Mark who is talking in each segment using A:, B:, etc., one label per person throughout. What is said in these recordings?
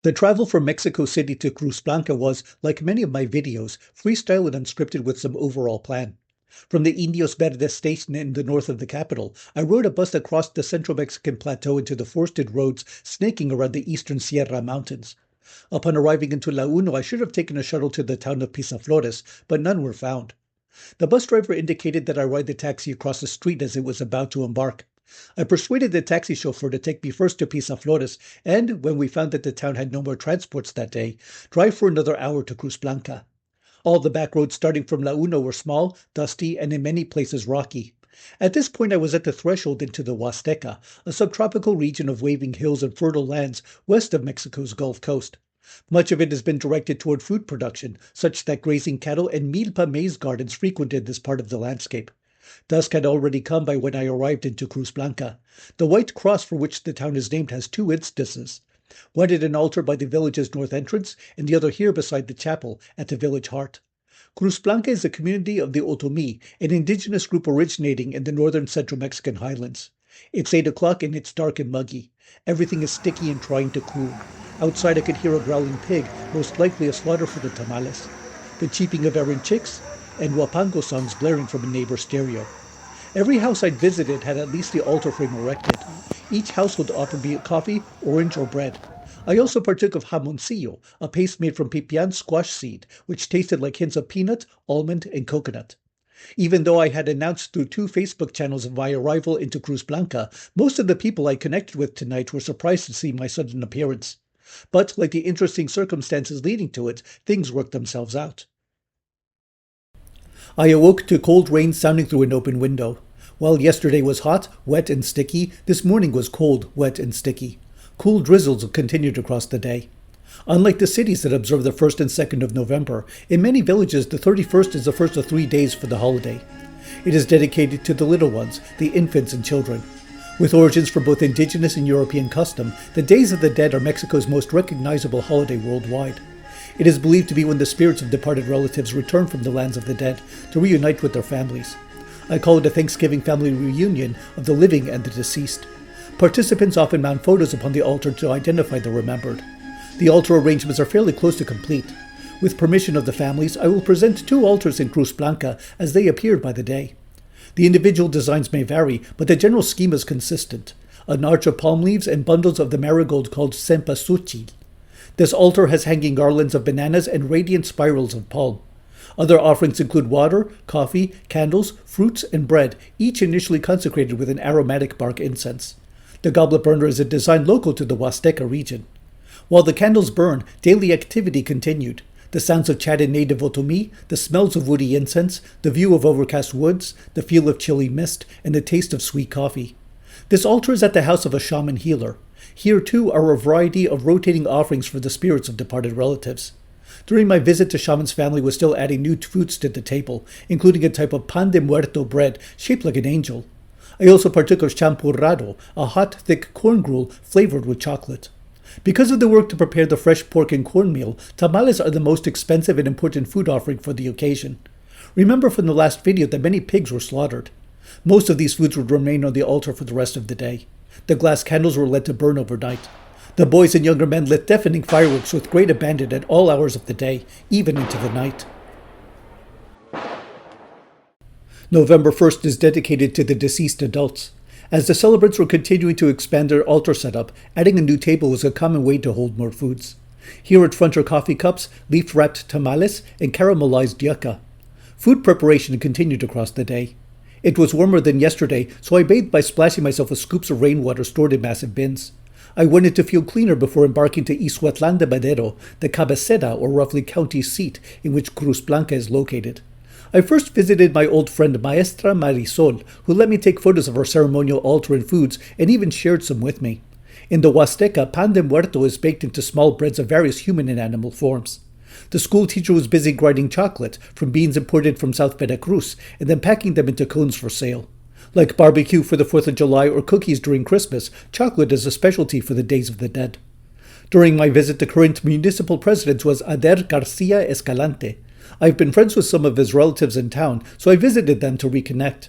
A: The travel from Mexico City to Cruz Blanca was, like many of my videos, freestyle and unscripted with some overall plan. From the Indios Verdes station in the north of the capital, I rode a bus across the central Mexican plateau into the forested roads snaking around the eastern Sierra Mountains. Upon arriving into La Uno, I should have taken a shuttle to the town of Pisaflores, but none were found. The bus driver indicated that I ride the taxi across the street as it was about to embark. I persuaded the taxi chauffeur to take me first to Pisaflores and, when we found that the town had no more transports that day, drive for another hour to Cruz Blanca. All the back roads starting from La Uno were small, dusty, and in many places rocky. At this point I was at the threshold into the Huasteca, a subtropical region of waving hills and fertile lands west of Mexico's Gulf Coast. Much of it has been directed toward food production, such that grazing cattle and milpa maize gardens frequented this part of the landscape. Dusk had already come by when I arrived into Cruz Blanca. The white cross for which the town is named has two instances. One at an altar by the village's north entrance, and the other here beside the chapel at the village heart. Cruz Blanca is a community of the Otomi, an indigenous group originating in the northern central Mexican highlands. It's 8 o'clock and it's dark and muggy. Everything is sticky and trying to cool. Outside I could hear a growling pig, most likely a slaughter for the tamales. The cheeping of errant chicks, and Wapango songs blaring from a neighbor's stereo. Every house I'd visited had at least the altar frame erected. Each household offered me coffee, orange, or bread. I also partook of jamoncillo, a paste made from pipián squash seed, which tasted like hints of peanut, almond, and coconut. Even though I had announced through 2 Facebook channels of my arrival into Cruz Blanca, most of the people I connected with tonight were surprised to see my sudden appearance. But, like the interesting circumstances leading to it, things worked themselves out. I awoke to cold rain sounding through an open window. While yesterday was hot, wet, and sticky, this morning was cold, wet, and sticky. Cool drizzles continued across the day. Unlike the cities that observe the 1st and 2nd of November, in many villages the 31st is the first of 3 days for the holiday. It is dedicated to the little ones, the infants and children. With origins from both indigenous and European custom, the Days of the Dead are Mexico's most recognizable holiday worldwide. It is believed to be when the spirits of departed relatives return from the lands of the dead to reunite with their families. I call it a Thanksgiving family reunion of the living and the deceased. Participants often mount photos upon the altar to identify the remembered. The altar arrangements are fairly close to complete. With permission of the families, I will present 2 altars in Cruz Blanca as they appeared by the day. The individual designs may vary, but the general scheme is consistent. An arch of palm leaves and bundles of the marigold called cempasúchil. This altar has hanging garlands of bananas and radiant spirals of palm. Other offerings include water, coffee, candles, fruits, and bread, each initially consecrated with an aromatic bark incense. The goblet burner is a design local to the Huasteca region. While the candles burn, daily activity continued. The sounds of chat in native Otomi, the smells of woody incense, the view of overcast woods, the feel of chilly mist, and the taste of sweet coffee. This altar is at the house of a shaman healer. Here, too, are a variety of rotating offerings for the spirits of departed relatives. During my visit, the shaman's family was still adding new foods to the table, including a type of pan de muerto bread shaped like an angel. I also partook of champurrado, a hot, thick corn gruel flavored with chocolate. Because of the work to prepare the fresh pork and cornmeal, tamales are the most expensive and important food offering for the occasion. Remember from the last video that many pigs were slaughtered. Most of these foods would remain on the altar for the rest of the day. The glass candles were let to burn overnight. The boys and younger men lit deafening fireworks with great abandon at all hours of the day, even into the night. November 1st is dedicated to the deceased adults. As the celebrants were continuing to expand their altar setup, adding a new table was a common way to hold more foods. Here at front are coffee cups, leaf-wrapped tamales, and caramelized yucca. Food preparation continued across the day. It was warmer than yesterday, so I bathed by splashing myself with scoops of rainwater stored in massive bins. I wanted to feel cleaner before embarking to Ixhuatlán de Madero, the cabecera or roughly county seat in which Cruz Blanca is located. I first visited my old friend Maestra Marisol, who let me take photos of our ceremonial altar and foods and even shared some with me. In the Huasteca, pan de muerto is baked into small breads of various human and animal forms. The school teacher was busy grinding chocolate from beans imported from South Veracruz and then packing them into cones for sale. Like barbecue for the 4th of July or cookies during Christmas, chocolate is a specialty for the Days of the Dead. During my visit, the current municipal president was Edgar Garcia Escalante. I've been friends with some of his relatives in town, so I visited them to reconnect.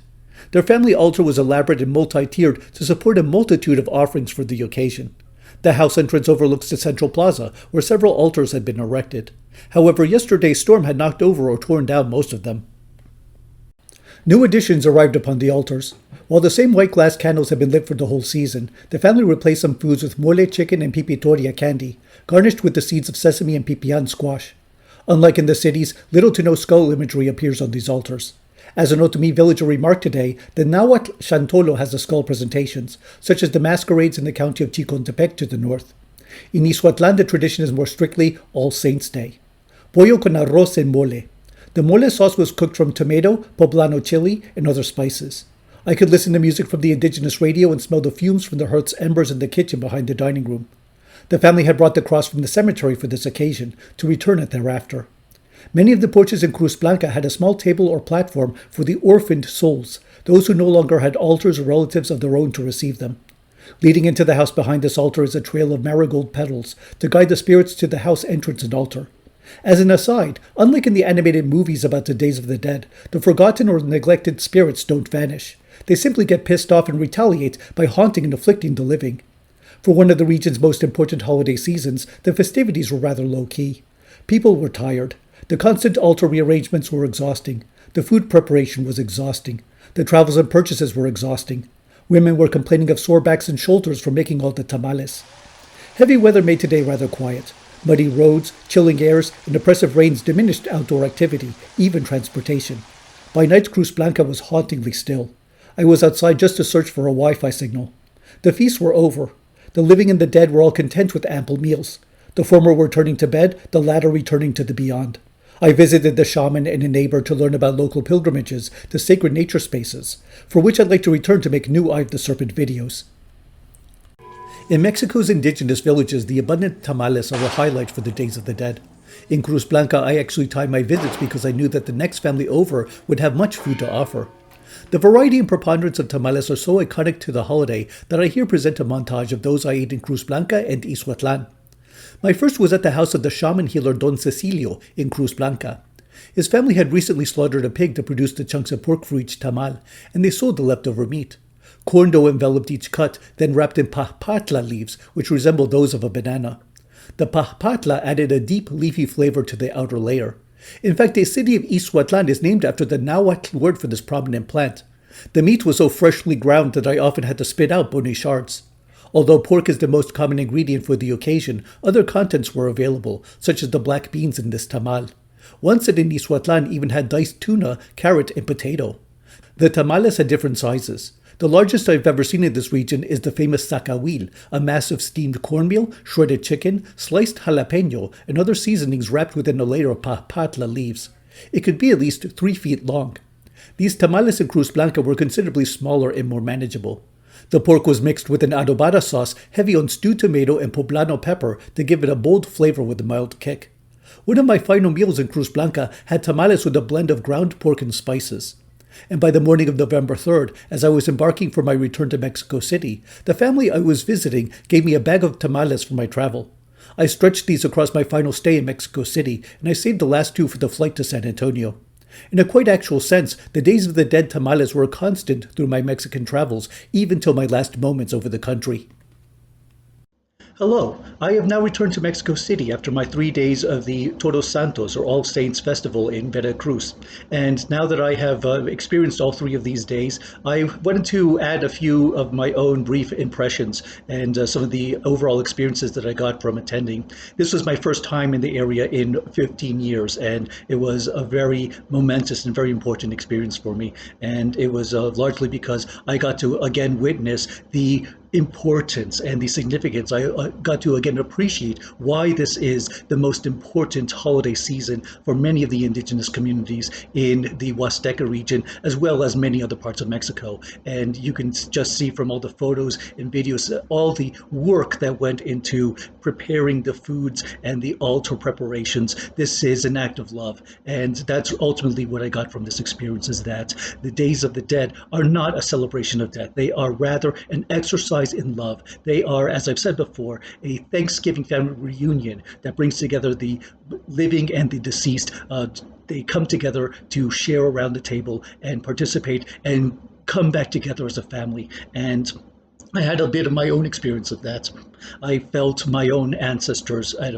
A: Their family altar was elaborate and multi-tiered to support a multitude of offerings for the occasion. The house entrance overlooks the central plaza, where several altars had been erected. However, yesterday's storm had knocked over or torn down most of them. New additions arrived upon the altars. While the same white glass candles had been lit for the whole season, the family replaced some foods with mole chicken and pipitoria candy, garnished with the seeds of sesame and pipián squash. Unlike in the cities, little to no skull imagery appears on these altars. As an Otomi villager remarked today, the Nahuatl Xantolo has the skull presentations, such as the masquerades in the county of Chicontepec to the north. In Ixhuatlán, the tradition is more strictly All Saints' Day. Pollo con arroz en mole. The mole sauce was cooked from tomato, poblano chili, and other spices. I could listen to music from the indigenous radio and smell the fumes from the hearth's embers in the kitchen behind the dining room. The family had brought the cross from the cemetery for this occasion, to return it thereafter. Many of the porches in Cruz Blanca had a small table or platform for the orphaned souls, those who no longer had altars or relatives of their own to receive them. Leading into the house behind this altar is a trail of marigold petals to guide the spirits to the house entrance and altar. As an aside, unlike in the animated movies about the Days of the Dead, the forgotten or neglected spirits don't vanish. They simply get pissed off and retaliate by haunting and afflicting the living. For one of the region's most important holiday seasons, the festivities were rather low-key. People were tired. The constant altar rearrangements were exhausting. The food preparation was exhausting. The travels and purchases were exhausting. Women were complaining of sore backs and shoulders from making all the tamales. Heavy weather made today rather quiet. Muddy roads, chilling airs, and oppressive rains diminished outdoor activity, even transportation. By night, Cruz Blanca was hauntingly still. I was outside just to search for a Wi-Fi signal. The feasts were over. The living and the dead were all content with ample meals. The former were turning to bed, the latter returning to the beyond. I visited the shaman and a neighbor to learn about local pilgrimages to sacred nature spaces, for which I'd like to return to make new Eye of the Serpent videos. In Mexico's indigenous villages, the abundant tamales are a highlight for the Days of the Dead. In Cruz Blanca, I actually timed my visits because I knew that the next family over would have much food to offer. The variety and preponderance of tamales are so iconic to the holiday that I here present a montage of those I ate in Cruz Blanca and Ixhuatlán. My first was at the house of the shaman healer Don Cecilio in Cruz Blanca. His family had recently slaughtered a pig to produce the chunks of pork for each tamal, and they sold the leftover meat. Corn dough enveloped each cut, then wrapped in pahpatla leaves, which resembled those of a banana. The pahpatla added a deep, leafy flavor to the outer layer. In fact, the city of Ixhuatlán is named after the Nahuatl word for this prominent plant. The meat was so freshly ground that I often had to spit out bony shards. Although pork is the most common ingredient for the occasion, other contents were available, such as the black beans in this tamal. One set in Ixhuatlán even had diced tuna, carrot, and potato. The tamales had different sizes. The largest I've ever seen in this region is the famous sacahuil, a mass of steamed cornmeal, shredded chicken, sliced jalapeno, and other seasonings wrapped within a layer of pahpatla leaves. It could be at least 3 feet long. These tamales in Cruz Blanca were considerably smaller and more manageable. The pork was mixed with an adobada sauce heavy on stewed tomato and poblano pepper to give it a bold flavor with a mild kick. One of my final meals in Cruz Blanca had tamales with a blend of ground pork and spices. And by the morning of November 3rd, as I was embarking for my return to Mexico City, the family I was visiting gave me a bag of tamales for my travel. I stretched these across my final stay in Mexico City, and I saved the last 2 for the flight to San Antonio. In a quite actual sense, the Days of the Dead tamales were a constant through my Mexican travels, even till my last moments over the country. Hello, I have now returned to Mexico City after my 3 days of the Todos Santos, or All Saints Festival in Veracruz. And now that I have experienced all 3 of these days, I wanted to add a few of my own brief impressions and some of the overall experiences that I got from attending. This was my first time in the area in 15 years, and it was a very momentous and very important experience for me. And it was largely because I got to again witness the importance and the significance. I got to again appreciate why this is the most important holiday season for many of the indigenous communities in the Huasteca region, as well as many other parts of Mexico. And you can just see from all the photos and videos all the work that went into preparing the foods and the altar preparations. This is an act of love, and that's ultimately what I got from this experience, is that the Days of the Dead are not a celebration of death. They are rather an exercise in love. They are, as I've said before, a Thanksgiving family reunion that brings together the living and the deceased. They come together to share around the table and participate and come back together as a family. And I had a bit of my own experience of that. I felt my own ancestors at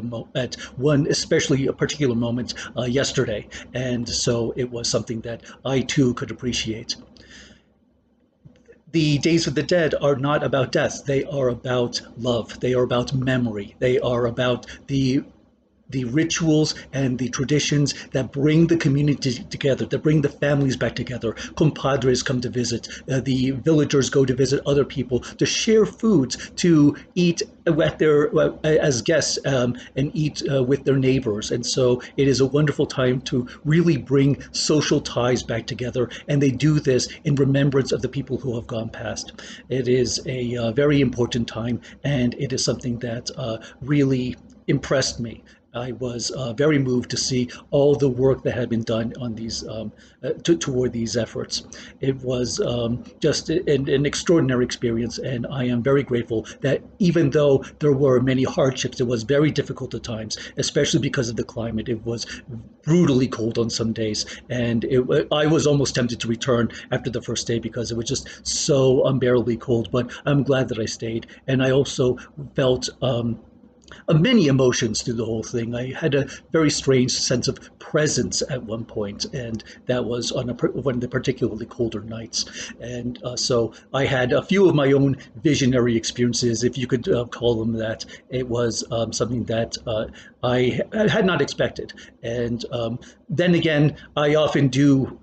A: one, especially a particular moment yesterday, and so it was something that I too could appreciate. The Days of the Dead are not about death. They are about love. They are about memory. They are about the rituals and the traditions that bring the community together, that bring the families back together. Compadres come to visit, the villagers go to visit other people, to share foods, to eat at their as guests and eat with their neighbors. And so it is a wonderful time to really bring social ties back together. And they do this in remembrance of the people who have gone past. It is a very important time, and it is something that really impressed me. I was very moved to see all the work that had been done on these toward these efforts. It was just an extraordinary experience, and I am very grateful that even though there were many hardships, it was very difficult at times, especially because of the climate. It was brutally cold on some days, and I was almost tempted to return after the first day because it was just so unbearably cold. But I'm glad that I stayed, and I also felt. Many emotions through the whole thing. I had a very strange sense of presence at one point, and that was on one of the particularly colder nights. And so I had a few of my own visionary experiences, if you could call them that. It was something that I had not expected. And then again, I often do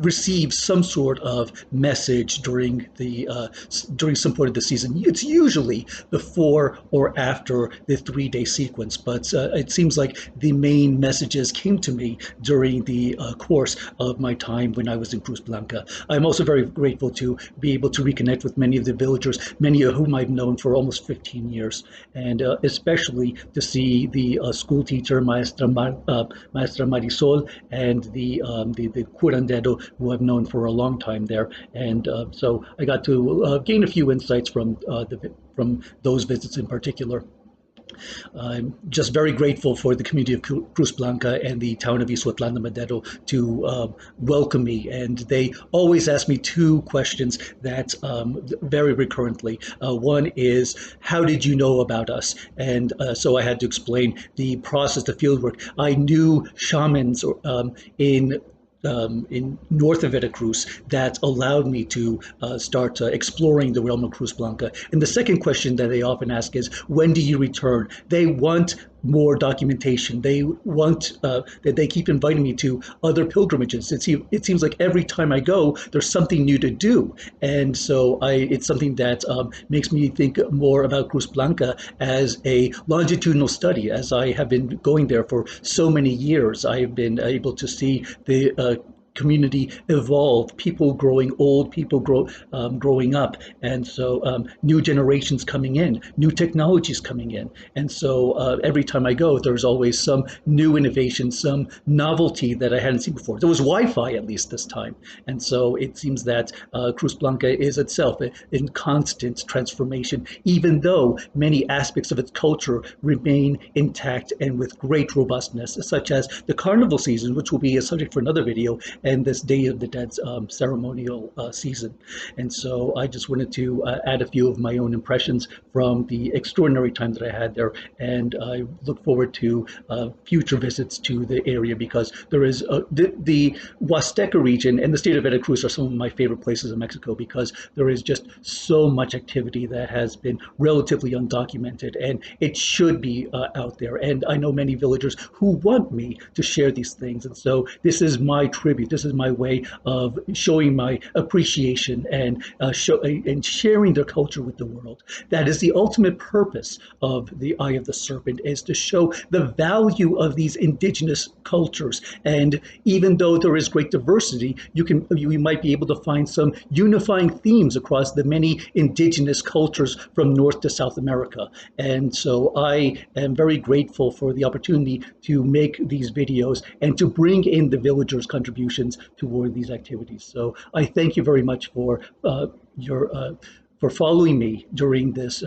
A: receive some sort of message during some point of the season. It's usually before or after the 3 day sequence, but it seems like the main messages came to me during the course of my time when I was in Cruz Blanca. I'm also very grateful to be able to reconnect with many of the villagers, many of whom I've known for almost 15 years, and especially to see the school teacher Maestra Marisol, and the curandero who I've known for a long time there. And so I got to gain a few insights from those visits in particular. I'm just very grateful for the community of Cruz Blanca and the town of Ixhuatlán de Madero to welcome me. And they always ask me two questions that very recurrently. One is, how did you know about us? And so I had to explain the process, the fieldwork. I knew shamans in north of Veracruz that allowed me to start exploring the realm of Cruz Blanca. And the second question that they often ask is, when do you return? They want more documentation. They want that they keep inviting me to other pilgrimages. It seems like every time I go, there's something new to do, and so it's something that makes me think more about Cruz Blanca as a longitudinal study. As I have been going there for so many years, I have been able to see the community evolve, people growing old, growing up, and so new generations coming in, new technologies coming in, and so every time I go, there's always some new innovation, some novelty that I hadn't seen before. There was Wi-Fi at least this time, and so it seems that Cruz Blanca is itself in constant transformation, even though many aspects of its culture remain intact and with great robustness, such as the carnival season, which will be a subject for another video, and this Day of the Dead's ceremonial season. And so I just wanted to add a few of my own impressions from the extraordinary time that I had there. And I look forward to future visits to the area, because there is the Huasteca region and the state of Veracruz are some of my favorite places in Mexico, because there is just so much activity that has been relatively undocumented, and it should be out there. And I know many villagers who want me to share these things. And so this is my tribute. This is my way of showing my appreciation and and sharing their culture with the world. That is the ultimate purpose of the Eye of the Serpent, is to show the value of these indigenous cultures. And even though there is great diversity, you might be able to find some unifying themes across the many indigenous cultures from North to South America. And so I am very grateful for the opportunity to make these videos and to bring in the villagers' contributions toward these activities. So I thank you very much for your for following me during this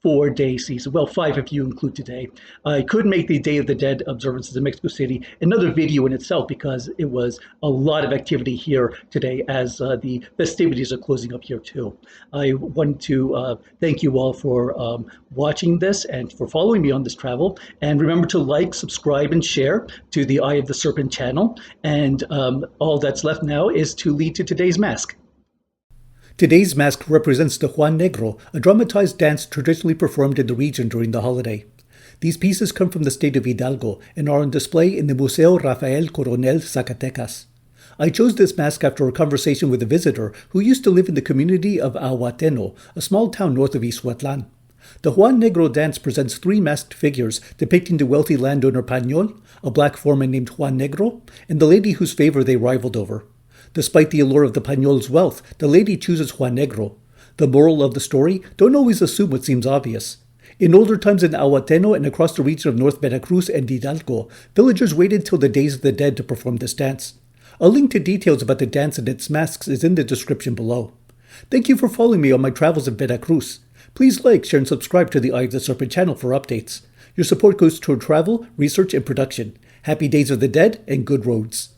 A: 4-day season. Well, 5 if you include today. I could make the Day of the Dead observances in Mexico City another video in itself because it was a lot of activity here today as the festivities are closing up here too. I want to thank you all for watching this and for following me on this travel. And remember to like, subscribe, and share to the Eye of the Serpent channel. And all that's left now is to lead to today's mask. Today's mask represents the Juanegro, a dramatized dance traditionally performed in the region during the holiday. These pieces come from the state of Hidalgo and are on display in the Museo Rafael Coronel, Zacatecas. I chose this mask after a conversation with a visitor who used to live in the community of Ahuateno, a small town north of Ixhuatlán. The Juanegro dance presents 3 masked figures depicting the wealthy landowner Pañol, a black foreman named Juanegro, and the lady whose favor they rivaled over. Despite the allure of the Pañol's wealth, the lady chooses Juanegro. The moral of the story: don't always assume what seems obvious. In older times in Ahuateno and across the region of North Veracruz and Hidalgo, villagers waited till the Days of the Dead to perform this dance. A link to details about the dance and its masks is in the description below. Thank you for following me on my travels in Veracruz. Please like, share, and subscribe to the Eye of the Serpent channel for updates. Your support goes toward travel, research, and production. Happy Days of the Dead and good roads.